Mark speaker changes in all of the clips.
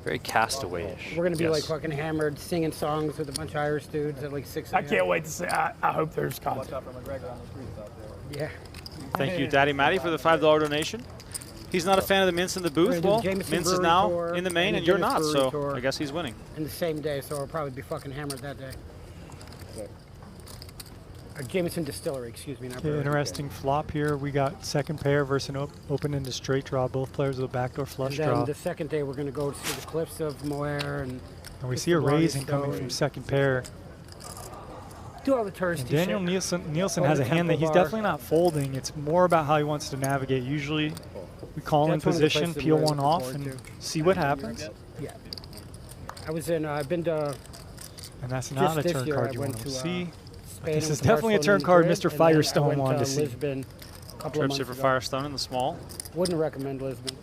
Speaker 1: Very Castaway-ish.
Speaker 2: We're gonna be like fucking hammered, singing songs with a bunch of Irish dudes at like 6
Speaker 3: I can't wait to see. I hope there's content.
Speaker 2: Yeah.
Speaker 1: Thank you, Daddy Matty, for the $5 donation. He's not a fan of the Mints in the booth. Well, Mints is now in the main, and you're not, so I guess he's winning.
Speaker 2: In the same day, so we'll probably be fucking hammered that day. Jameson Distillery, excuse me.
Speaker 4: Okay, interesting flop here. We got second pair versus an open into straight draw. Both players with a backdoor flush
Speaker 2: and then
Speaker 4: draw.
Speaker 2: The second day, we're going to go to the cliffs of Moher. And
Speaker 4: we see a raising coming from second pair.
Speaker 2: Do all the touristy
Speaker 4: and Daniel Nielsen has a hand that he's definitely not folding. It's more about how he wants to navigate. Usually we call in position, peel one off, and see what happens.
Speaker 2: Yeah. I've been to...
Speaker 4: And that's not a turn card you want to see.
Speaker 2: Spain.
Speaker 4: This is definitely a turn card Mr. Firestone wanted to see.
Speaker 2: Lisbon a couple of months
Speaker 1: for
Speaker 2: ago.
Speaker 1: Firestone in the small.
Speaker 2: Wouldn't recommend Lisbon.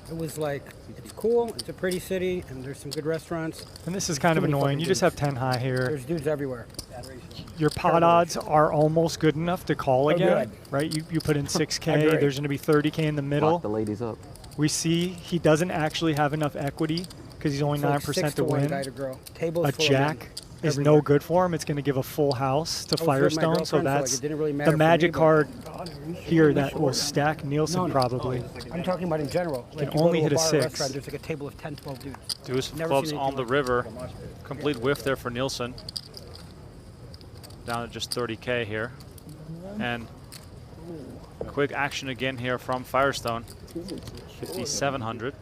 Speaker 2: It was like, it's cool, it's a pretty city, and there's some good restaurants.
Speaker 4: And this is kind of annoying. You just have 10 high here.
Speaker 2: There's dudes everywhere.
Speaker 4: Your pot odds are almost good enough to call again, right? You put in 6K, there's going to be 30K in the middle.
Speaker 5: Lock the ladies up.
Speaker 4: We see he doesn't actually have enough equity because he's only 9% to win. A jack is no good for him. It's going to give a full house to Firestone, so that's the magic card here that will stack Nielsen probably.
Speaker 2: I'm talking about in general.
Speaker 4: Can only hit a 6.
Speaker 2: There's like a table of 10, 12 dudes.
Speaker 1: Deuce of clubs on the river. Complete whiff there for Nielsen. Down at just 30K here. And quick action again here from Firestone. 5,700.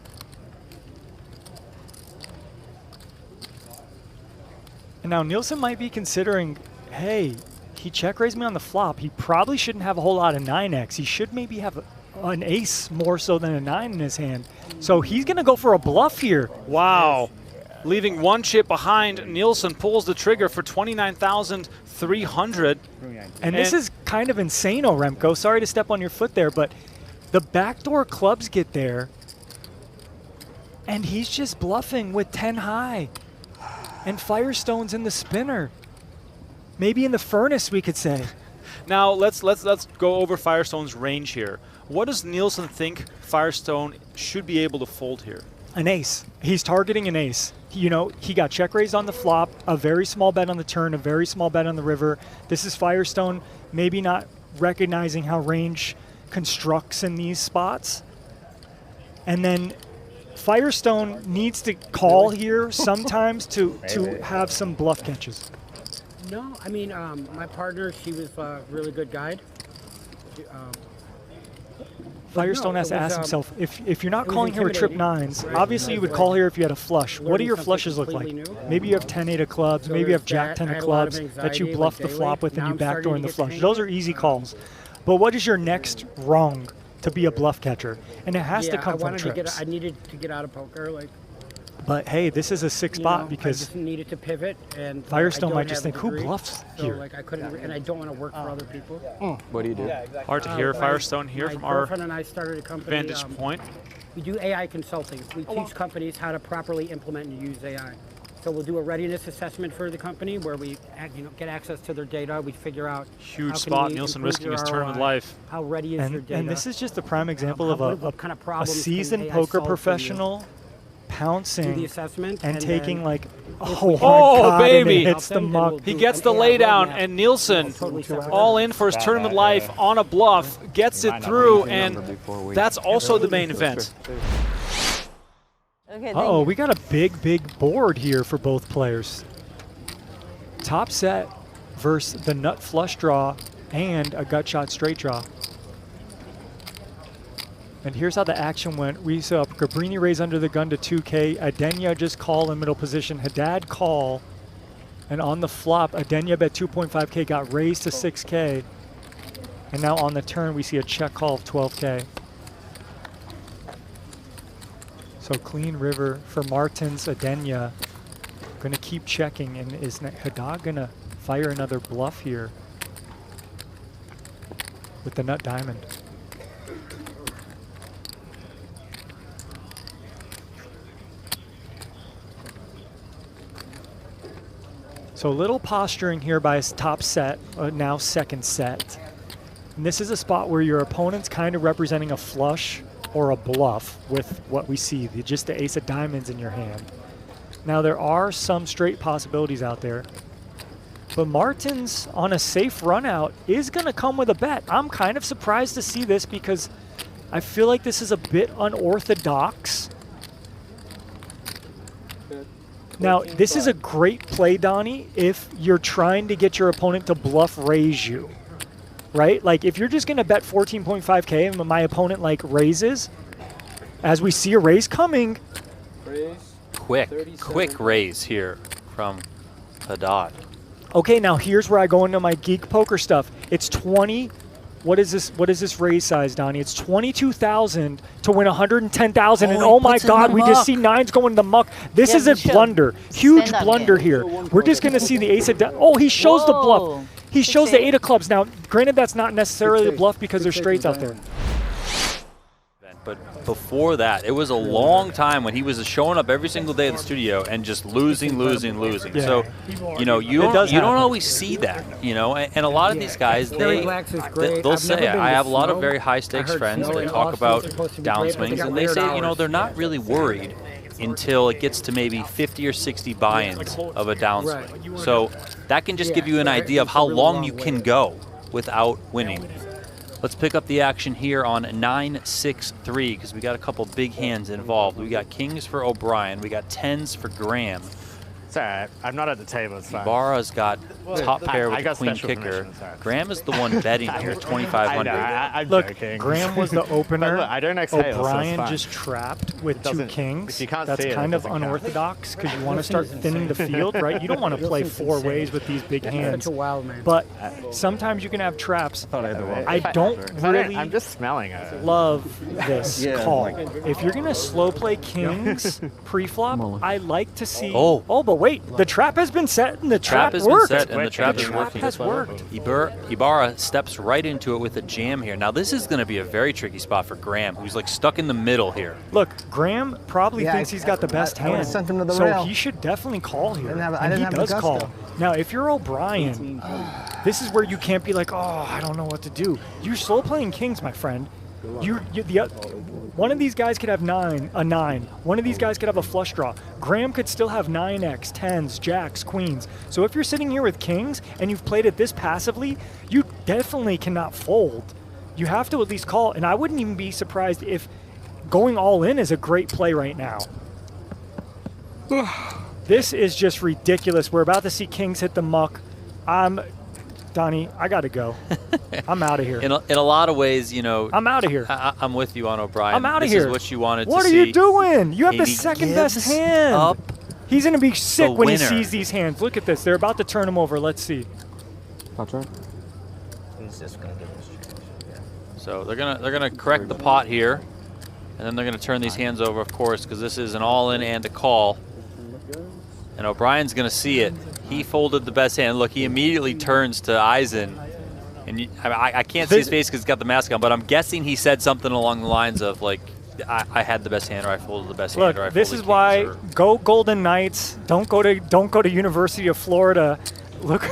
Speaker 4: And now Nielsen might be considering, hey, he check raised me on the flop. He probably shouldn't have a whole lot of 9x. He should maybe have an ace more so than a 9 in his hand. So he's going to go for a bluff here.
Speaker 1: Wow. Leaving one chip behind, Nielsen pulls the trigger for 29,300.
Speaker 4: And this is kind of insane, Remco. Sorry to step on your foot there, but the backdoor clubs get there, and he's just bluffing with 10 high. And Firestone's in the spinner. Maybe in the furnace, we could say.
Speaker 1: Now let's go over Firestone's range here. What does Nielsen think Firestone should be able to fold here?
Speaker 4: An ace. He's targeting an ace. You know, he got check raised on the flop, a very small bet on the turn, a very small bet on the river. This is Firestone maybe not recognizing how range constructs in these spots. And then Firestone needs to call here sometimes to have some bluff catches.
Speaker 2: No, I mean, my partner, she was a really good guide.
Speaker 4: Firestone has to ask himself, if you're not calling here with trip 9s, obviously you would call here if you had a flush. What do your flushes look like? Maybe you have 10-8 of clubs, maybe you have Jack 10 of clubs that you bluff the flop with and you backdoor in the flush. Those are easy calls. But what is your next rung to be a bluff catcher? And it has to come from trips.
Speaker 2: I needed to get out of poker,
Speaker 4: but hey, this is a sick spot because
Speaker 2: I just needed to pivot, and
Speaker 4: Firestone might just think, who bluffs here?
Speaker 2: I couldn't, and I don't want to work for other people.
Speaker 5: What do you do?
Speaker 1: Hard to hear Firestone here from our
Speaker 2: girlfriend and I started a company,
Speaker 1: vantage point.
Speaker 2: We do AI consulting. We teach companies how to properly implement and use AI. So we'll do a readiness assessment for the company where we get access to their data. We figure out
Speaker 1: huge spot. Nielsen risking his tournament life.
Speaker 2: How ready is your data?
Speaker 4: And this is just a prime example of a seasoned poker professional pouncing
Speaker 2: the assessment
Speaker 4: and taking like,
Speaker 1: oh
Speaker 4: God,
Speaker 1: baby,
Speaker 4: hits the muck.
Speaker 1: He gets the laydown, and Nielsen, all in for his tournament life on a bluff, gets it through, and that's also the main event.
Speaker 4: Uh-oh, we got a big board here for both players. Top set versus the nut flush draw and a gut shot straight draw. And here's how the action went. We saw Cabrini raise under the gun to 2K. Adenya just call in middle position. Haddad call. And on the flop, Adenya bet 2.5K got raised to 6K. And now on the turn, we see a check call of 12K. So clean river for Martins. Adenya gonna keep checking. And is Haddad gonna fire another bluff here with the nut diamond? So a little posturing here by his top set, now second set. And this is a spot where your opponent's kind of representing a flush or a bluff with what we see, just the ace of diamonds in your hand. Now, there are some straight possibilities out there, but Martins on a safe run out is going to come with a bet. I'm kind of surprised to see this because I feel like this is a bit unorthodox. Now, this is a great play, Donnie, if you're trying to get your opponent to bluff raise you, right? Like, if you're just going to bet 14.5K and my opponent, like, raises, as we see a raise coming.
Speaker 5: Quick raise here from Haddad.
Speaker 4: Okay, now here's where I go into my geek poker stuff. It's 20. What is this raise size, Donnie? It's 22,000 to win 110,000, and oh my God, we just see nines going in the muck. This is a blunder, huge blunder here. We're just going to see the ace of oh, he shows the bluff. He shows the eight of clubs. Now, granted, that's not necessarily the bluff because there's straights out there.
Speaker 5: But before that, it was a long time when he was showing up every single day at the studio and just losing.
Speaker 4: Yeah.
Speaker 5: So, you know, you don't always see that, you know. And a lot of these guys, they'll say, I have a lot of very high stakes friends that talk about downswings, and they say, you know, they're not really worried until it gets to maybe 50 or 60 buy-ins of a downswing. So that can just give you an idea of how long you can go without winning. Let's pick up the action here on 9-6-3 because we got a couple big hands involved. We got kings for O'Brien. We got tens for Graham.
Speaker 6: It's all right. I'm not at the table. It's fine.
Speaker 5: Ibarra's got top pair with the queen kicker. Graham is the one betting here, 2,500.
Speaker 6: I'm
Speaker 4: Look,
Speaker 6: joking.
Speaker 4: Graham was the opener.
Speaker 6: Look, I don't exhale,
Speaker 4: O'Brien
Speaker 6: so
Speaker 4: just trapped with two kings.
Speaker 6: if you can't
Speaker 4: That's
Speaker 6: see it,
Speaker 4: kind
Speaker 6: it
Speaker 4: of
Speaker 6: doesn't count.
Speaker 4: unorthodox because you want to start thinning the field, right? You don't want to play four ways with these big hands.
Speaker 2: Such a wild man.
Speaker 4: But sometimes you can have traps. I don't really
Speaker 6: I'm just smelling it.
Speaker 4: love this call. If you're going to slow play kings pre-flop, I like to see... Oh, but wait. The trap has been set and the trap
Speaker 5: has
Speaker 4: worked.
Speaker 5: been set and the trap is working.
Speaker 4: Has worked.
Speaker 5: Ibarra steps right into it with a jam here. Now this is going to be a very tricky spot for Graham, who's like stuck in the middle here.
Speaker 4: Look, Graham probably thinks he's got the best hand,
Speaker 7: sent him to the
Speaker 4: so
Speaker 7: rail.
Speaker 4: he should definitely call here,
Speaker 7: I
Speaker 4: and
Speaker 7: didn't
Speaker 4: he
Speaker 7: have the
Speaker 4: does
Speaker 7: gusto.
Speaker 4: call. Now, if you're O'Brien, this is where you can't be like, oh, I don't know what to do. You're slow playing kings, my friend. One of these guys could have a nine. One of these guys could have a flush draw. Graham could still have 9x, 10s, jacks, queens. So if you're sitting here with kings and you've played it this passively, you definitely cannot fold. You have to at least call, and I wouldn't even be surprised if going all in is a great play right now. This is just ridiculous. We're about to see kings hit the muck. Donnie, I got to go. I'm out of here.
Speaker 5: In a lot of ways, you know,
Speaker 4: I'm out of here.
Speaker 5: I'm with you on O'Brien.
Speaker 4: I'm out of
Speaker 5: here.
Speaker 4: here.
Speaker 5: This is what you wanted
Speaker 4: What
Speaker 5: to
Speaker 4: are
Speaker 5: see.
Speaker 4: you doing? You have the
Speaker 5: Maybe
Speaker 4: second best
Speaker 5: gives
Speaker 4: hand.
Speaker 5: up
Speaker 4: He's going to be sick when he
Speaker 5: winner.
Speaker 4: sees these hands. Look at this. They're about to turn him over. Let's see.
Speaker 5: So they're gonna correct the pot here, and then they're gonna turn these hands over, of course, because this is an all-in and a call. And O'Brien's gonna see it. He folded the best hand. Look, he immediately turns to Eisen, and I can't see his face because he's got the mask on, but I'm guessing he said something along the lines of like, I had the best hand, or I folded the best hand, or I
Speaker 4: Look, this
Speaker 5: folded
Speaker 4: is why
Speaker 5: kings, or
Speaker 4: go Golden Knights. Don't go to University of Florida. Look,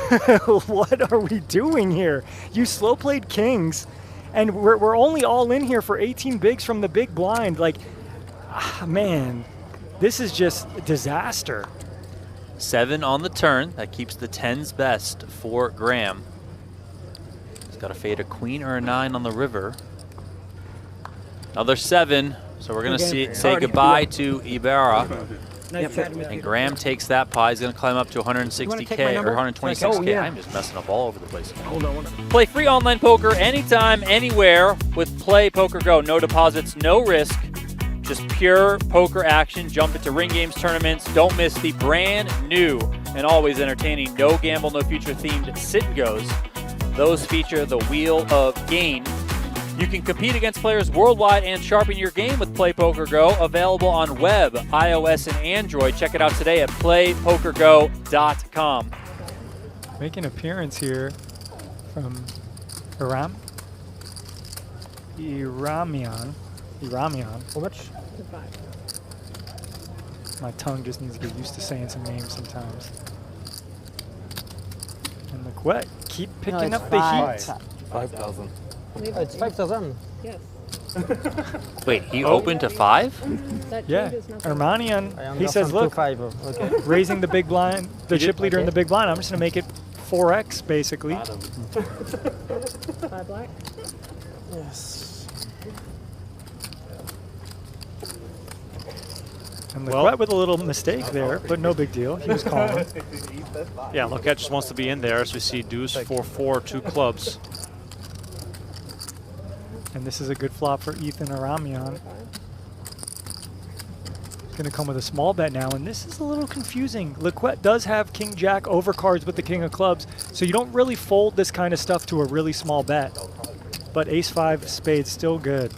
Speaker 4: what are we doing here? You slow played kings, and we're only all in here for 18 bigs from the big blind. Like, man, this is just a disaster.
Speaker 5: 7 on the turn. That keeps the 10s best for Graham. He's got to fade a queen or a 9 on the river. Another 7. So we're going to say goodbye to Ibarra.
Speaker 2: Nice chatting with you.
Speaker 5: And Graham takes that pie. He's going to climb up to 160K or 126K.
Speaker 2: Oh, yeah.
Speaker 5: I'm just messing up all over the place.
Speaker 2: Hold on one second.
Speaker 5: Play free online poker anytime, anywhere with Play Poker Go. No deposits, no risk. Just pure poker action. Jump into ring games, tournaments. Don't miss the brand new and always entertaining No Gamble, No Future themed sit and goes. Those feature the Wheel of Gain. You can compete against players worldwide and sharpen your game with Play Poker Go. Available on web, iOS, and Android. Check it out today at playpokergo.com.
Speaker 4: Make an appearance here from Iramian.
Speaker 2: How much?
Speaker 4: My tongue just needs to get used to saying some names sometimes. And look what? Keep picking up the heat.
Speaker 7: 5,000. It's 5,000.
Speaker 2: Yes.
Speaker 5: Wait, he opened to 5?
Speaker 4: Yeah, Armanian, he says, look, raising the big blind, the chip leader in the big blind, I'm just going to make it 4x, basically.
Speaker 7: 5 black?
Speaker 3: Yes.
Speaker 4: And Lequette with a little mistake there, but no big deal. He was calling.
Speaker 1: Yeah, Lequette just wants to be in there as we see deuce, 4-4, 2 clubs.
Speaker 4: And this is a good flop for Ethan Aramian. He's going to come with a small bet now, and this is a little confusing. Lequette does have king-jack overcards with the king of clubs, so you don't really fold this kind of stuff to a really small bet. But ace-5 spades still good.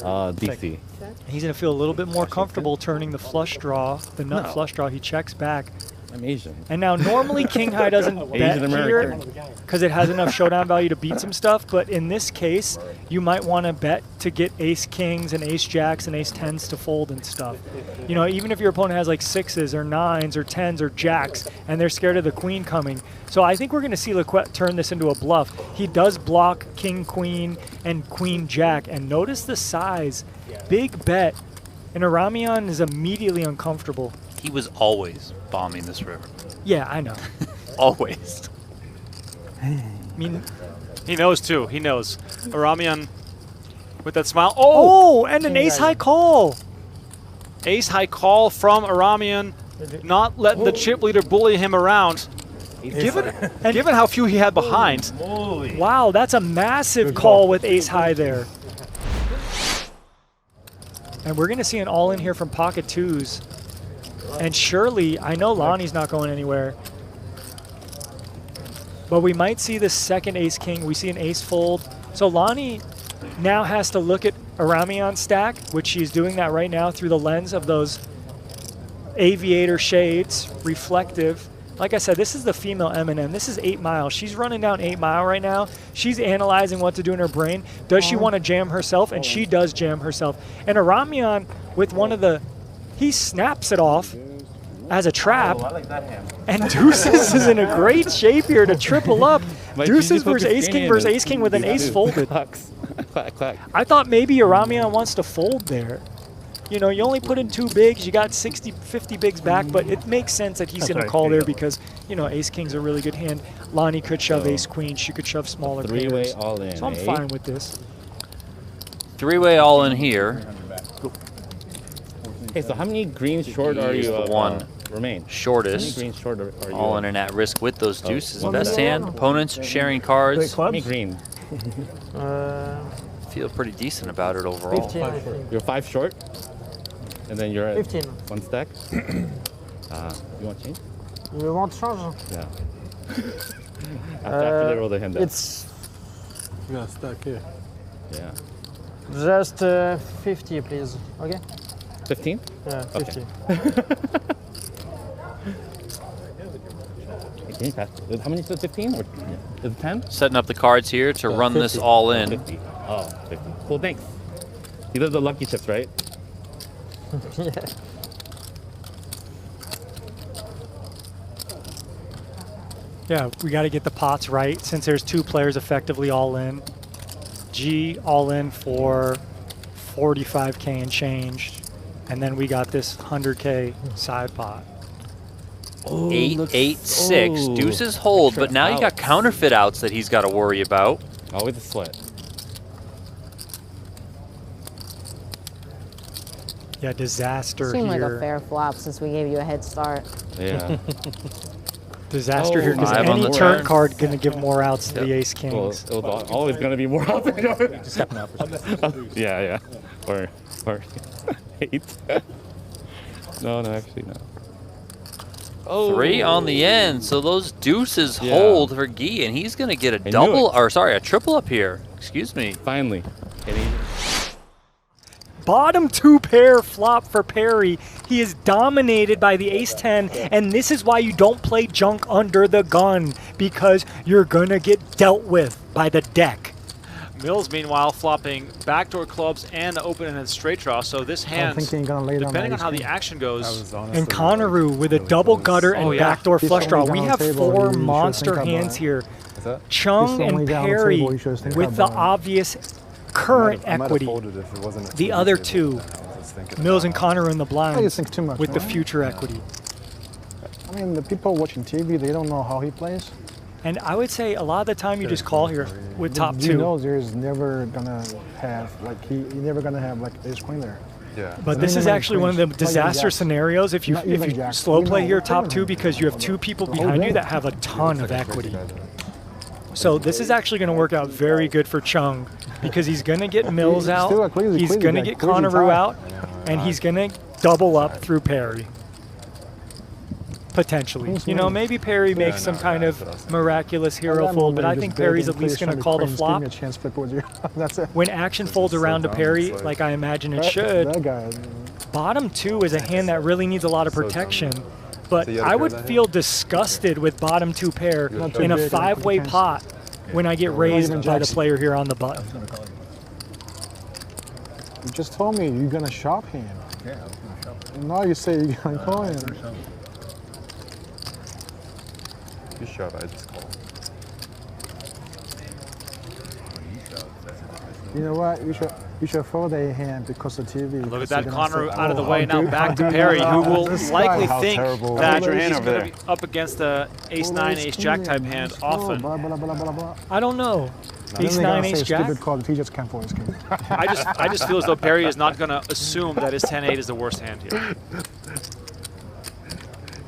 Speaker 8: DC.
Speaker 4: He's going to feel a little bit more comfortable turning the flush draw, the nut flush draw. He checks back.
Speaker 8: I'm Asian.
Speaker 4: And now normally king high doesn't bet here because it has enough showdown value to beat some stuff, but in this case, you might want to bet to get ace kings and ace jacks and ace tens to fold and stuff. You know, even if your opponent has like 6s or 9s or 10s or jacks and they're scared of the queen coming. So I think we're going to see Lequette turn this into a bluff. He does block king, queen, and queen, jack, and notice the size. Big bet, and Aramian is immediately uncomfortable.
Speaker 5: He was always bombing this river.
Speaker 4: Yeah, I know.
Speaker 5: Always.
Speaker 4: I mean,
Speaker 1: he knows too. He knows. Aramian with that smile.
Speaker 4: Oh, and an ace-high call.
Speaker 1: Ace-high call from Aramian. Not letting the chip leader bully him around. Given how few he had behind.
Speaker 4: Wow, that's a massive call with ace-high there. And we're going to see an all-in here from pocket twos. And surely, I know Lonnie's not going anywhere, but we might see the second ace-king. We see an ace fold. So Lonnie now has to look at Aramian's stack, which she's doing that right now through the lens of those aviator shades, reflective. Like I said, this is the female Eminem. This is 8 Mile. She's running down 8 Mile right now. She's analyzing what to do in her brain. Does she want to jam herself? And she does jam herself. And Aramian with one of the... He snaps it off as a trap.
Speaker 8: I like that hand.
Speaker 4: And Deuces is in a great shape here to triple up. Deuces versus ace-king versus ace-king with an ace folded. I thought maybe Aramian wants to fold there. You know, you only put in 2 bigs, you got 60, 50 bigs back, but it makes sense that he's going to call there because, you know, ace-king's a really good hand. Lonnie could shove ace-queen, she could shove smaller pairs.
Speaker 8: 3-way all-in,
Speaker 4: so I'm fine with this.
Speaker 5: 3-way all-in here.
Speaker 8: Okay, so how many greens short are you?
Speaker 5: The one
Speaker 8: remain.
Speaker 5: Shortest.
Speaker 8: How many greens short are you?
Speaker 5: All in and at risk with those deuces. Best hand. Opponents sharing cards.
Speaker 8: How many green?
Speaker 5: Feel pretty decent about it overall.
Speaker 3: 15.
Speaker 8: You're 5 short, and then you're at
Speaker 3: 15.
Speaker 8: 1 stack. You want to change?
Speaker 3: You want to change?
Speaker 8: Yeah. after they roll the hand down.
Speaker 3: It's...
Speaker 9: Yeah, stack here.
Speaker 8: Yeah.
Speaker 3: Just 50, please. Okay?
Speaker 8: 15?
Speaker 3: Yeah, 50.
Speaker 8: Can you pass? How many is it? 15 or is it 10?
Speaker 5: Setting up the cards here to run
Speaker 8: 50.
Speaker 5: this all in.
Speaker 8: 50. Oh, 50. Cool, thanks. These are the lucky chips, right?
Speaker 3: Yeah.
Speaker 4: Yeah, we got to get the pots right since there's 2 players effectively all in. G all in for 45K and change. And then we got this 100K side pot.
Speaker 8: Oh,
Speaker 5: 8-8-6. Deuces hold, but now you got counterfeit outs that he's got to worry about.
Speaker 8: Always a sweat.
Speaker 4: Yeah, disaster
Speaker 7: Seemed
Speaker 4: here.
Speaker 7: like a fair flop since we gave you a head start.
Speaker 8: Yeah.
Speaker 4: Disaster here because
Speaker 5: 5 on
Speaker 4: any
Speaker 5: the
Speaker 4: turn
Speaker 5: turn.
Speaker 4: card going to give more outs to the ace
Speaker 8: Well,
Speaker 4: kings.
Speaker 8: it was always going to be more out there. Yeah. Or 8. No, actually, no. Oh.
Speaker 5: 3 on the end, so those deuces hold for Guy, and he's going to get a double, or sorry, a triple up here. Excuse me.
Speaker 8: Finally.
Speaker 4: Bottom 2 pair flop for Perry. He is dominated by the ace-10, and this is why you don't play junk under the gun, because you're going to get dealt with by the deck.
Speaker 1: Mills, meanwhile, flopping backdoor clubs and open-ended straight draw. So this hand, depending on how the action goes.
Speaker 4: And Conneru with a double gutter and backdoor flush draw. We have 4 monster hands here. Chung and Perry with the obvious current equity. The other two, Mills and Connor in the blinds with the future equity.
Speaker 10: I mean, the people watching TV, they don't know how he plays.
Speaker 4: And I would say a lot of the time you just call here with top two.
Speaker 10: He knows there's never gonna have he's never gonna have like ace queen there.
Speaker 8: Yeah.
Speaker 4: But this is actually one of the disaster scenarios if you slow play here top two, because you have two people behind you that have a ton of equity. So this is actually going to work out very good for Chung, because he's going to get Mills out, he's going to get Conaroo out, and he's going to double up through Perry. Potentially. You know, maybe Perry makes some kind of miraculous hero fold, but I think Perry's at least going to call the flop. When action folds around to Perry, like I imagine it should, bottom two is a hand that really needs a lot of protection. But I would feel disgusted with bottom two pair in a five-way pot when I get raised by the player here on the button.
Speaker 10: You just told me you're going to shop him. Yeah, and now you say you're going to call him.
Speaker 8: You shove, I just call.
Speaker 10: You know what? You should fold a hand because the TV.
Speaker 1: Look at that, Connor out of the way now. Back to Perry, who will likely think that he's going to be up against the ace-9, ace-jack type hand often.
Speaker 4: I don't know. Ace-9, ace-jack?
Speaker 10: He just can't fold his king.
Speaker 1: I just feel as though Perry is not going to assume that his 10-8 is the worst hand here.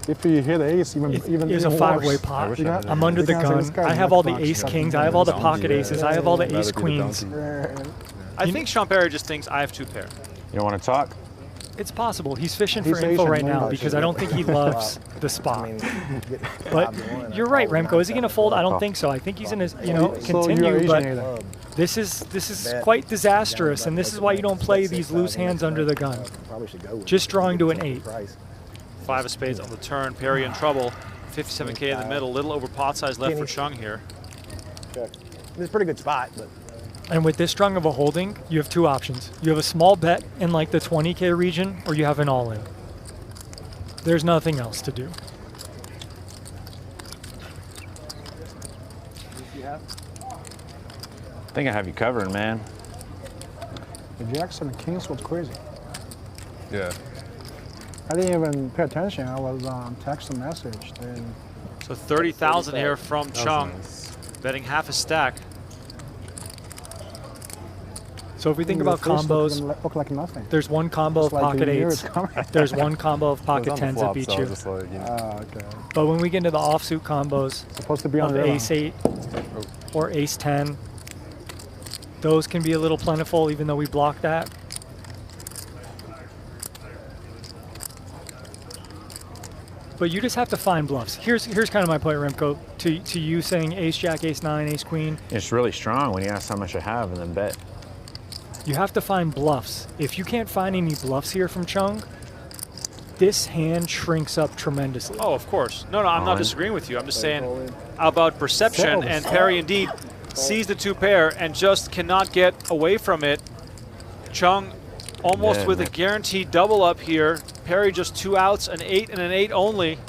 Speaker 10: If you hit ace, even
Speaker 4: it's a five-way pot. I'm under the gun. I have all the ace-kings. I have all the pocket aces. I have all the ace-queens.
Speaker 1: I think Sean Perry just thinks I have two pair.
Speaker 8: You don't want to talk?
Speaker 4: It's possible. He's fishing for info right now because I don't think he loves the spot. But you're right, Remco. Is he going to fold? I don't think so. I think he's going to, continue. But this is quite disastrous, and this is why you don't play these loose hands under the gun. Just drawing to an 8.
Speaker 1: 5 of spades on the turn. Perry in trouble. 57K in the middle. Little over pot size left for Chung here.
Speaker 11: It's a pretty good spot, but.
Speaker 4: And with this strong of a holding, you have two options. You have a small bet in like the 20K region, or you have an all-in. There's nothing else to do.
Speaker 8: I think I have you covered, man.
Speaker 10: The jacks and the kings was crazy.
Speaker 8: Yeah.
Speaker 10: I didn't even pay attention. I was texting message. Then.
Speaker 1: So 30,000 here from Chung, betting half a stack.
Speaker 4: So if we think about combos,
Speaker 10: look like nothing.
Speaker 4: There's one combo of pocket 8s. There's one combo of pocket 10s that beat you.
Speaker 10: Okay.
Speaker 4: But when we get into the offsuit combos
Speaker 10: supposed to be on
Speaker 4: of ace 8 or ace 10, those can be a little plentiful even though we block that. But you just have to find bluffs. Here's kind of my point, Remco, to you saying ace jack, ace 9, ace queen.
Speaker 8: It's really strong when you ask how much I have and then bet.
Speaker 4: You have to find bluffs. If you can't find any bluffs here from Chung, this hand shrinks up tremendously.
Speaker 1: Oh, of course. No, I'm not disagreeing with you. I'm just saying about perception, and Perry indeed sees the two pair and just cannot get away from it. Chung almost with a guaranteed double up here. Perry just 2 outs, an 8 and an 8 only.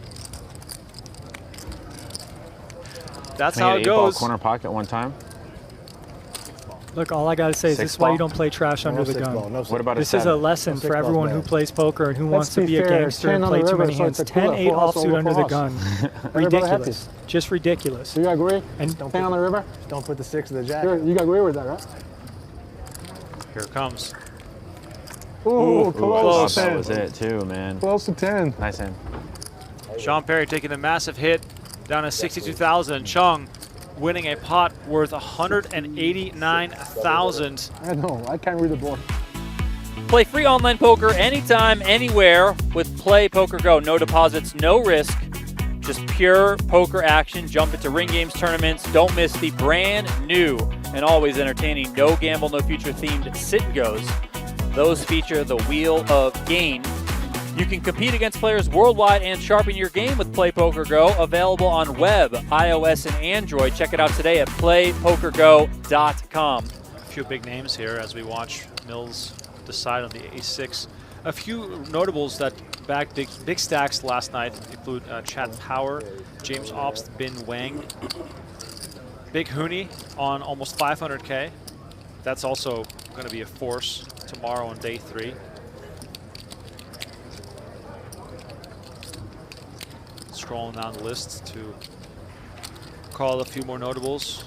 Speaker 1: That's how it goes.
Speaker 8: Corner pocket one time.
Speaker 4: Look, all I got to say is this is why you don't play trash under the gun.
Speaker 8: What about
Speaker 4: this is a lesson for everyone who plays poker and who wants to be a gangster and play too many hands. 10-8 offsuit under the gun. Ridiculous. Just ridiculous.
Speaker 10: Do you agree?
Speaker 11: And don't 10 on the river? Don't put the 6 of the jack.
Speaker 10: You agree with that, right?
Speaker 1: Here it comes.
Speaker 10: Ooh, close.
Speaker 8: That was it too, man.
Speaker 10: Close to 10.
Speaker 8: Nice hand.
Speaker 1: Sean Perry taking a massive hit down to 62,000. Chung winning a pot worth 189,000.
Speaker 10: I know, I can't read the board.
Speaker 5: Play free online poker anytime, anywhere with PokerGO. No deposits, no risk, just pure poker action. Jump into ring games, tournaments. Don't miss the brand new and always entertaining No Gamble, No Future themed sit and goes. Those feature the Wheel of Gain. You can compete against players worldwide and sharpen your game with PokerGO. Available on web, iOS, and Android. Check it out today at playpokergo.com.
Speaker 1: A few big names here as we watch Mills decide on the ace-6. A few notables that bagged big stacks last night include Chad Power, James Obst, Bin Wang. Big Hoonie on almost 500K. That's also going to be a force tomorrow on day 3. Scrolling down the list to call a few more notables.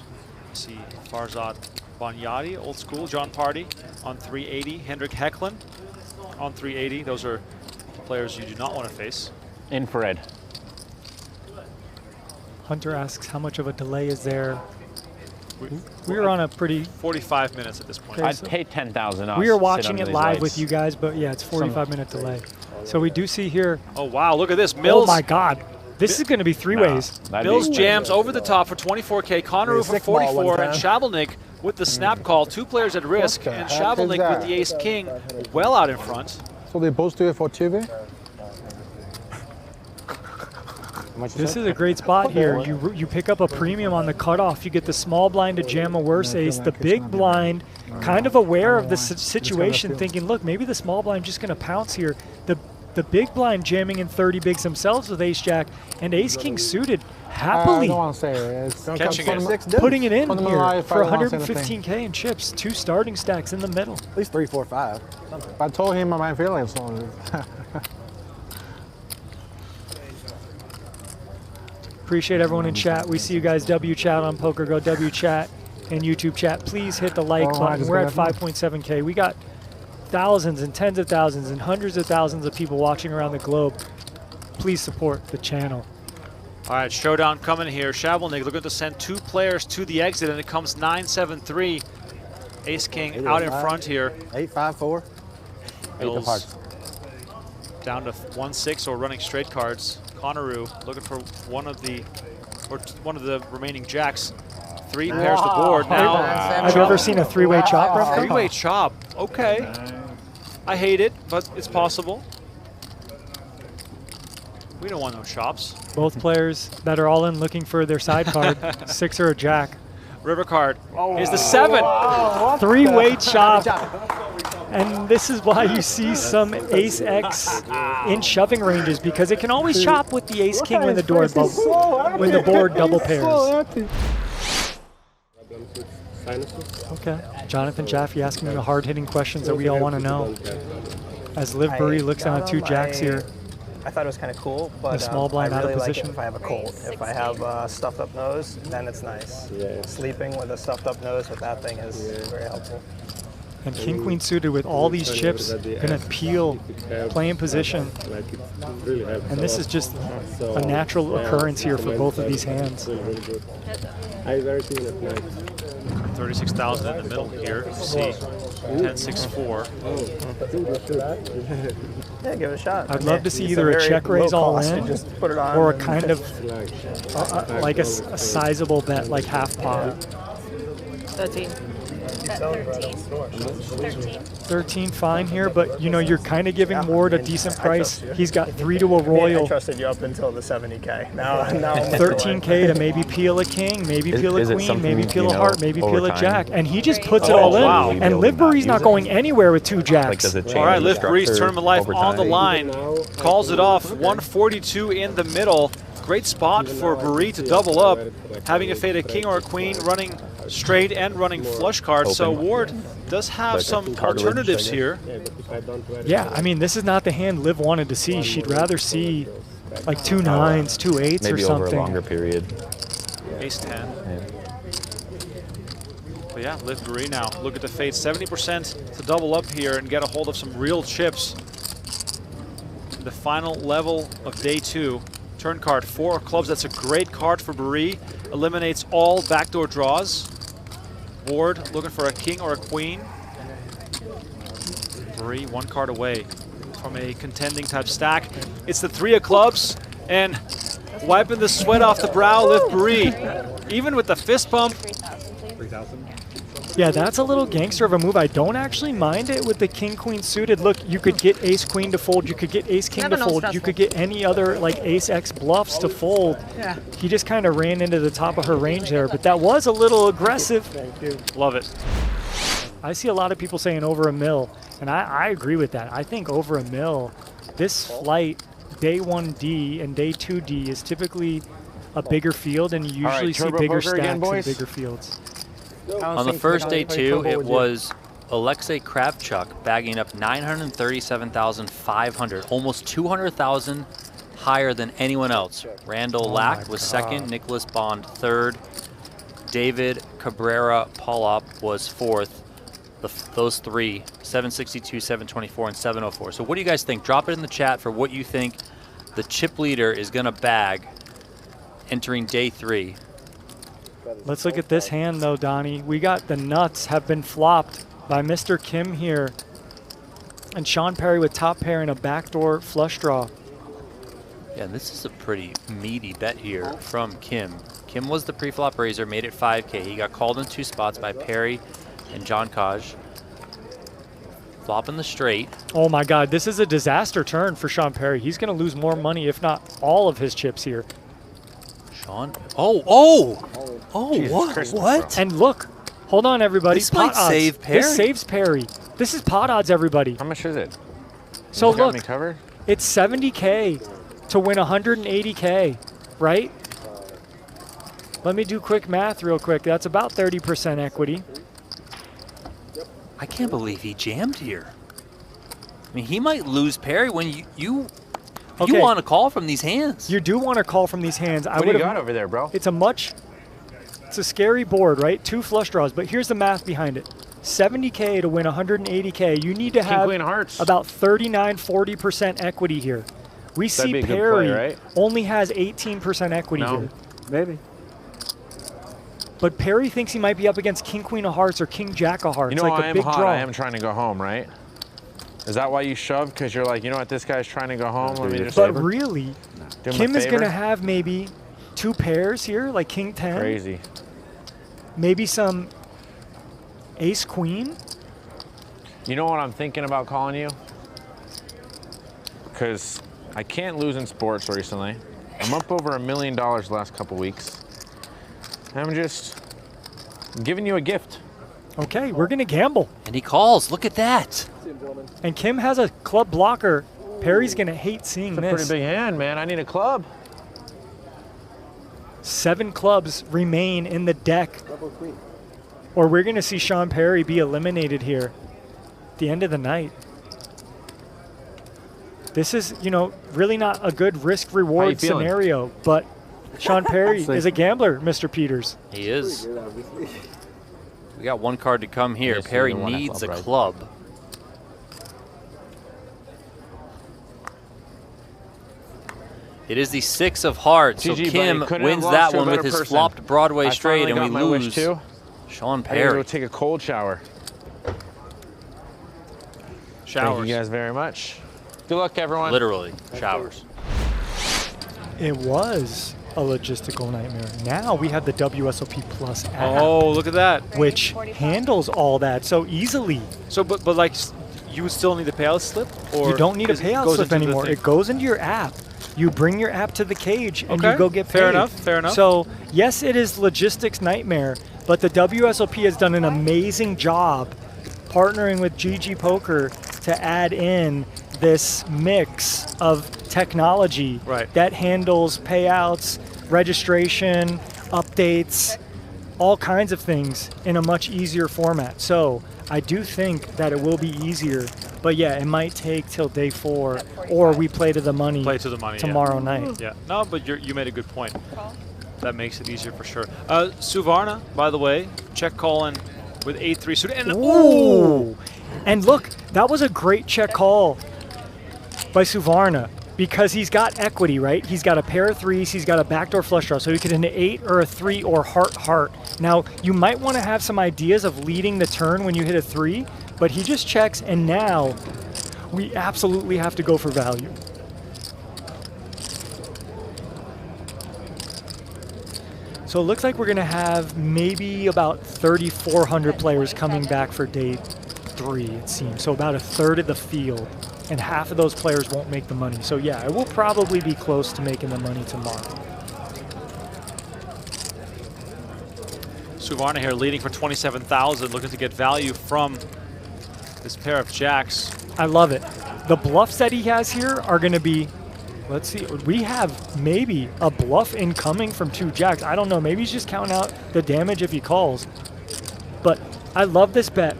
Speaker 1: See Farzad Banyadi, old school. John Party on 380. Hendrik Hecklin on 380. Those are players you do not want to face.
Speaker 6: Infrared.
Speaker 4: Hunter asks how much of a delay is there. We were on a pretty
Speaker 1: 45 minutes at this point.
Speaker 6: I'd pay 10,000.
Speaker 4: We are watching it live with you guys, but yeah, it's 45-minute delay. So we do see here.
Speaker 1: Oh wow, look at this. Mills.
Speaker 4: Oh my God. This is going to be 3-ways.
Speaker 1: Mills jams over the top for 24K. Conneru for 44, and Shabalnik with the snap call. 2 players at risk, and Shabalnik with the ace-king well out in front.
Speaker 10: So they both do it for TV?
Speaker 4: This is a great spot here. You pick up a premium on the cutoff. You get the small blind to jam a worse ace. The big blind, kind of aware of the situation, thinking, look, maybe the small blind just going to pounce here. The big blind jamming in 30 bigs themselves with ace-jack, and ace-king suited happily.
Speaker 10: I don't want to say it. It's
Speaker 4: putting it in here for 115K in chips. 2 starting stacks in the middle.
Speaker 11: At least 3, 4, 5.
Speaker 10: I told him my feelings on it.
Speaker 4: Appreciate everyone in chat. We see you guys W chat on PokerGo, W chat, and YouTube chat. Please hit the like button. We're at 5.7K. We got thousands and tens of thousands and hundreds of thousands of people watching around the globe. Please support the channel.
Speaker 1: All right, showdown coming here. Shabalnik looking to send 2 players to the exit, and it comes 9-7-3. Ace-king out in front here.
Speaker 11: 8-5-4.
Speaker 1: Mills down to 1-6 or running straight cards. Conneru looking for one of the remaining jacks. 3 pairs to board now.
Speaker 4: Have you ever seen a 3-way chop, Remco?
Speaker 1: 3-way chop. Okay. I hate it, but it's possible. We don't want no chops.
Speaker 4: Both players that are all in looking for their side card, 6 or a jack.
Speaker 1: River card is the 7.
Speaker 4: 3-way chop. And this is why you see some ace-x in shoving ranges, because it can always chop with the ace-king when the board double pairs. Okay, Jonathan Jaffe asking the hard-hitting questions that we all want to know. As Liv Boeree looks down at 2 jacks here.
Speaker 12: I thought it was kind of cool, but
Speaker 4: the small blind
Speaker 12: I really
Speaker 4: out of
Speaker 12: like
Speaker 4: position.
Speaker 12: it if I have a cold. If I have a stuffed up nose, then it's nice. Yeah. Sleeping with a stuffed up nose with that thing is very helpful.
Speaker 4: And king queen suited with all these chips, gonna peel, play in position. And this is just a natural occurrence here for both of these hands.
Speaker 1: 36,000 in the middle here. You see 10-6-4.
Speaker 12: Yeah, give it a shot.
Speaker 4: I'd love to see either a check raise all in or a kind of like a sizable bet like half pot.
Speaker 7: 13.
Speaker 4: 13 fine here, but you know, you're kind of giving Ward a decent price. He's got 3 to a royal.
Speaker 12: I trusted you up until the 70K. Now
Speaker 4: 13K to maybe peel a king, maybe peel a queen, maybe peel a heart, maybe peel a jack, and he just puts it all in.
Speaker 1: Wow.
Speaker 4: And Liv Boeree's not going anywhere with 2 jacks.
Speaker 1: All right, Liv Boeree's tournament life on the line. Calls it off. 142 in the middle. Great spot for Boeree to double up, having a fade a king or a queen, running straight and running flush cards. So Ward does have some alternatives here.
Speaker 4: Yeah, I mean, this is not the hand Liv wanted to see. She'd rather see like 2 9s, 2 8s
Speaker 5: maybe
Speaker 4: or something.
Speaker 5: Over a longer period.
Speaker 1: Ace 10. But yeah, Liv Boeree now look at the fade. 70% to double up here and get a hold of some real chips. The final level of day 2. Turn card, 4 of clubs. That's a great card for Boeree. Eliminates all backdoor draws. Ward looking for a king or a queen. Boeree 1 card away from a contending type stack. It's the 3 of clubs, and wiping the sweat off the brow, Liv Boeree. Even with the fist pump.
Speaker 4: 3,000. Yeah, that's a little gangster of a move. I don't actually mind it with the king-queen suited. Look, you could get ace-queen to fold. You could get ace-king to fold. You could get any other like ace-x bluffs to fold. Yeah. He just kind of ran into the top of her range there, but that was a little aggressive.
Speaker 1: Thank you. Love it.
Speaker 4: I see a lot of people saying over a mil, and I agree with that. I think over a mil, this flight, day 1D and day 2D is typically a bigger field, and you usually see bigger stacks and bigger fields.
Speaker 5: On the first day, too, it was Alexei Kravchuk bagging up 937,500, almost 200,000 higher than anyone else. Randall Lack was second, Nicholas Bond third, David Cabrera Polop was fourth. Those three, 762, 724, and 704. So what do you guys think? Drop it in the chat for what you think the chip leader is going to bag entering day 3.
Speaker 4: Let's look at this hand, though, Donnie. We got the nuts have been flopped by Mr. Kim here. And Sean Perry with top pair and a backdoor flush draw.
Speaker 5: Yeah, this is a pretty meaty bet here from Kim. Kim was the pre-flop raiser, made it 5K. He got called in 2 spots by Perry and John Kaj. Flopping the straight.
Speaker 4: Oh my God, this is a disaster turn for Sean Perry. He's going to lose more money, if not all of his chips here.
Speaker 5: Sean, what?
Speaker 4: And look, hold on, everybody.
Speaker 5: This might save Perry.
Speaker 4: This saves Perry. This is pot odds, everybody.
Speaker 8: How much is it?
Speaker 4: So
Speaker 8: got
Speaker 4: look,
Speaker 8: me covered?
Speaker 4: It's 70K to win 180K, right? Let me do quick math real quick. That's about 30% equity.
Speaker 5: I can't believe he jammed here. I mean, he might lose Perry when you want to call from these hands.
Speaker 4: You do want to call from these hands.
Speaker 8: What do you got over there, bro?
Speaker 4: It's a scary board, right? 2 flush draws, but here's the math behind it. 70K to win 180K. You need to have
Speaker 8: Queen hearts.
Speaker 4: about 39-40% equity here. We
Speaker 8: That'd be
Speaker 4: see
Speaker 8: a good
Speaker 4: Perry
Speaker 8: play, right?
Speaker 4: only has 18% equity here.
Speaker 8: Maybe.
Speaker 4: But Perry thinks he might be up against King Queen of Hearts or King Jack of Hearts.
Speaker 8: You know,
Speaker 4: like
Speaker 8: I
Speaker 4: a
Speaker 8: am
Speaker 4: big
Speaker 8: hot.
Speaker 4: draw.
Speaker 8: I am trying to go home, right? Is that why you shove? Because you're like, you know what, this guy's trying to go home. Let me just.
Speaker 4: But really,
Speaker 8: do him
Speaker 4: Kim
Speaker 8: a
Speaker 4: is going to
Speaker 8: favor.
Speaker 4: have maybe 2 pairs here, like King 10.
Speaker 8: Crazy.
Speaker 4: Maybe some Ace Queen.
Speaker 8: You know what I'm thinking about calling you? Because I can't lose in sports recently. I'm up over $1 million the last couple weeks. I'm just giving you a gift.
Speaker 4: Okay, we're going to gamble.
Speaker 5: And he calls. Look at that.
Speaker 4: And Kim has a club blocker. Perry's going to hate seeing
Speaker 8: It's a
Speaker 4: this.
Speaker 8: pretty big hand, man. I need a club.
Speaker 4: 7 clubs remain in the deck. Or we're going to see Sean Perry be eliminated here at the end of the night. This is, really not a good risk-reward scenario, but Sean Perry is a gambler, Mr. Peters.
Speaker 5: He is. We got 1 card to come here.
Speaker 8: Yes,
Speaker 5: Perry
Speaker 8: you want a
Speaker 5: needs
Speaker 8: club,
Speaker 5: a
Speaker 8: right?
Speaker 5: club. It is the 6 of hearts, so
Speaker 8: GG,
Speaker 5: Kim
Speaker 8: buddy. Couldn't
Speaker 5: wins
Speaker 8: have
Speaker 5: that
Speaker 8: lost to a
Speaker 5: one with
Speaker 8: better
Speaker 5: his
Speaker 8: person.
Speaker 5: flopped Broadway
Speaker 8: I
Speaker 5: straight,
Speaker 8: finally
Speaker 5: and
Speaker 8: got
Speaker 5: we
Speaker 8: my wish
Speaker 5: lose
Speaker 8: too.
Speaker 5: Sean
Speaker 8: I gotta
Speaker 5: Perry.
Speaker 8: go take a cold shower.
Speaker 1: Showers.
Speaker 8: Thank you guys very much. Good luck, everyone.
Speaker 5: Literally, showers.
Speaker 4: It was a logistical nightmare. Now we have the WSOP Plus app,
Speaker 1: Oh, look at that.
Speaker 4: which handles all that so easily.
Speaker 1: So, but like, you would still need the payout slip? Or
Speaker 4: You don't need a
Speaker 1: is it
Speaker 4: payout
Speaker 1: goes
Speaker 4: slip
Speaker 1: into the
Speaker 4: anymore.
Speaker 1: thing?
Speaker 4: It goes into your app. You bring your app to the cage and
Speaker 1: Okay,
Speaker 4: you go get paid.
Speaker 1: fair enough, fair enough.
Speaker 4: So, yes, it is logistics nightmare, but the WSOP has done an amazing job partnering with GG Poker to add in this mix of technology that handles payouts, registration, updates, all kinds of things in a much easier format. So I do think that it will be easier, but yeah, it might take till day 4, or we play to the money, tomorrow night.
Speaker 1: Yeah, no, but you made a good point. That makes it easier for sure. Suvarna, by the way, check calling with 8-3 suited. And
Speaker 4: Ooh! And look, that was a great check call by Suvarna because he's got equity, right? He's got a pair of 3s, he's got a backdoor flush draw, so he could hit an 8 or a 3 or heart. Now, you might want to have some ideas of leading the turn when you hit a 3, but he just checks, and now we absolutely have to go for value. So it looks like we're going to have maybe about 3,400 players coming back for day 3, it seems. So about a third of the field, and half of those players won't make the money. So yeah, it will probably be close to making the money tomorrow.
Speaker 1: Suvarna here leading for 27,000, looking to get value from this pair of jacks.
Speaker 4: I love it. The bluffs that he has here are going to be Let's see. We have maybe a bluff incoming from 2 jacks. I don't know. Maybe he's just counting out the damage if he calls. But I love this bet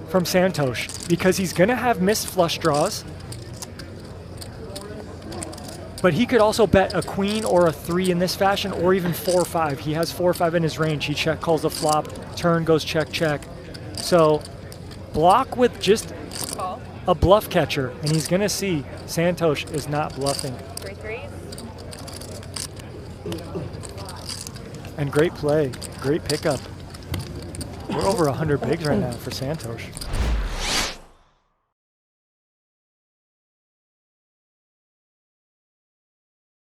Speaker 4: from Santhosh because he's going to have missed flush draws. But he could also bet a queen or a 3 in this fashion, or even 4-5. He has 4-5 in his range. He check calls the flop. Turn goes check, check. So block with just a bluff catcher, and he's going to see Santhosh is not bluffing.
Speaker 7: 3 threes.
Speaker 4: And great play. Great pickup. We're over 100 bigs right now for Santhosh.